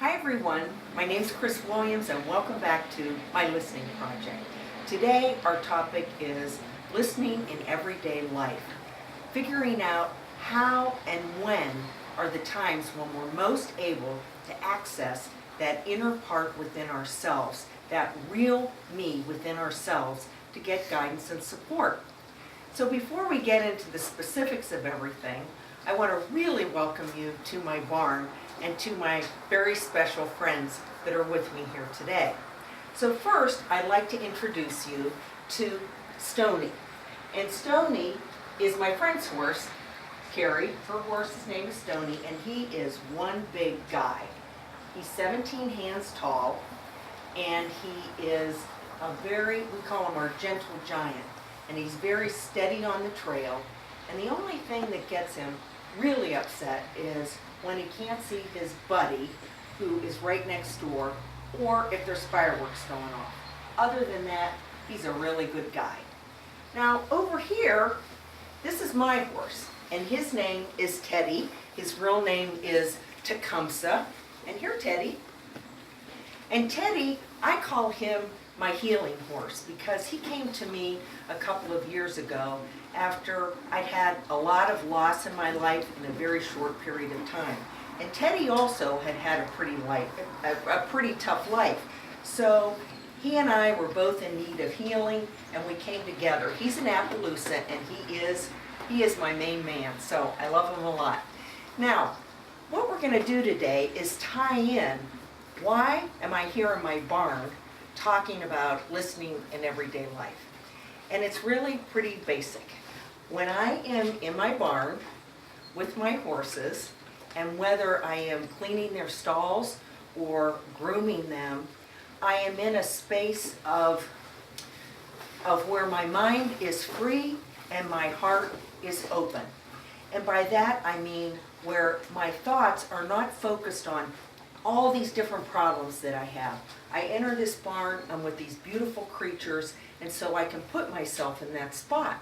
Hi everyone, my name is Chris Williams and welcome back to my listening project. Today our topic is listening in everyday life, figuring out how and when are the times when we're most able to access that inner part within ourselves, that real me within ourselves to get guidance and support. So before we get into the specifics of everything, I want to really welcome you to my barn and to my very special friends that are with me here today. So first, I'd like to introduce you to Stony. And Stony is my friend's horse, Carrie. Her horse's name is Stony, and he is one big guy. He's 17 hands tall, and he is we call him our gentle giant. And he's very steady on the trail. And the only thing that gets him really upset is when he can't see his buddy, who is right next door, or if there's fireworks going off. Other than that, he's a really good guy. Now, over here, this is my horse, and his name is Teddy. His real name is Tecumseh. And here, Teddy. And Teddy, I call him my healing horse because he came to me a couple of years ago after I'd had a lot of loss in my life in a very short period of time. And Teddy also had a pretty tough life. So he and I were both in need of healing, and we came together. He's in Appaloosa, and he is my main man, so I love him a lot. Now, what we're going to do today is tie in why am I here in my barn talking about listening in everyday life. And it's really pretty basic. When I am in my barn with my horses, and whether I am cleaning their stalls or grooming them, I am in a space of where my mind is free and my heart is open. And by that I mean where my thoughts are not focused on all these different problems that I have. I enter this barn, I'm with these beautiful creatures, and so I can put myself in that spot.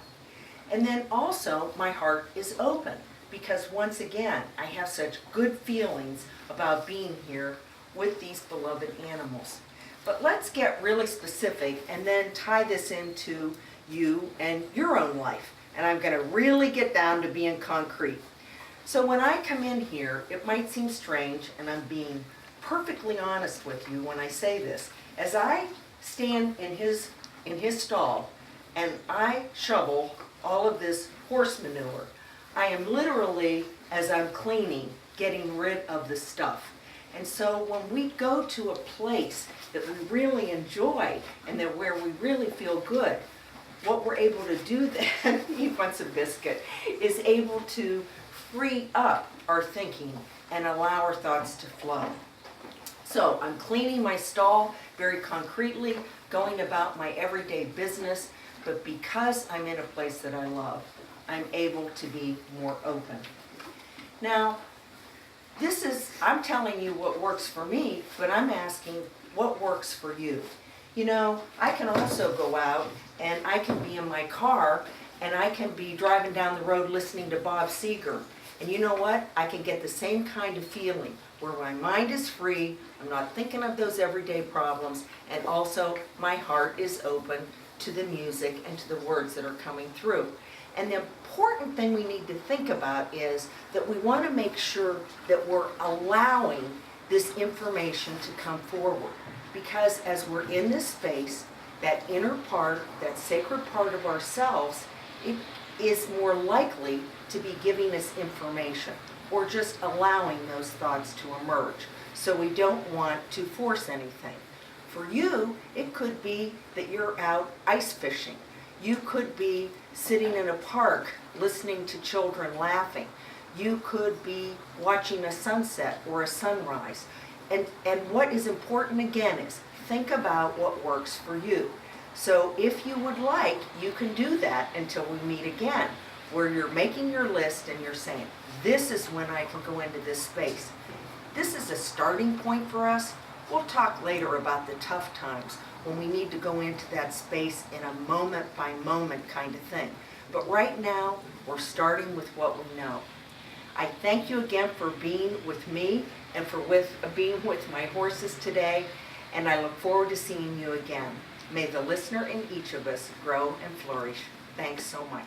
And then also my heart is open because once again, I have such good feelings about being here with these beloved animals. But let's get really specific and then tie this into you and your own life. And I'm going to really get down to being concrete. So when I come in here, it might seem strange, and I'm being perfectly honest with you when I say this. As I stand in his stall and I shovel all of this horse manure, I am literally, as I'm cleaning, getting rid of the stuff. And so when we go to a place that we really enjoy and that where we really feel good, what we're able to do then, he wants a biscuit, is able to free up our thinking and allow our thoughts to flow. So I'm cleaning my stall very concretely, going about my everyday business, but because I'm in a place that I love, I'm able to be more open. Now, I'm telling you what works for me, but I'm asking what works for you. You know, I can also go out and I can be in my car and I can be driving down the road listening to Bob Seger. And you know what? I can get the same kind of feeling where my mind is free, I'm not thinking of those everyday problems, and also my heart is open to the music and to the words that are coming through. And the important thing we need to think about is that we want to make sure that we're allowing this information to come forward. Because as we're in this space, that inner part, that sacred part of ourselves, it is more likely to be giving us information or just allowing those thoughts to emerge. So we don't want to force anything. For you, it could be that you're out ice fishing. You could be sitting in a park listening to children laughing. You could be watching a sunset or a sunrise. And what is important again is think about what works for you. So if you would like, you can do that until we meet again, where you're making your list and you're saying, this is when I can go into this space. This is a starting point for us. We'll talk later about the tough times when we need to go into that space in a moment by moment kind of thing. But right now, we're starting with what we know. I thank you again for being with me and for being with my horses today, and I look forward to seeing you again. May the listener in each of us grow and flourish. Thanks so much.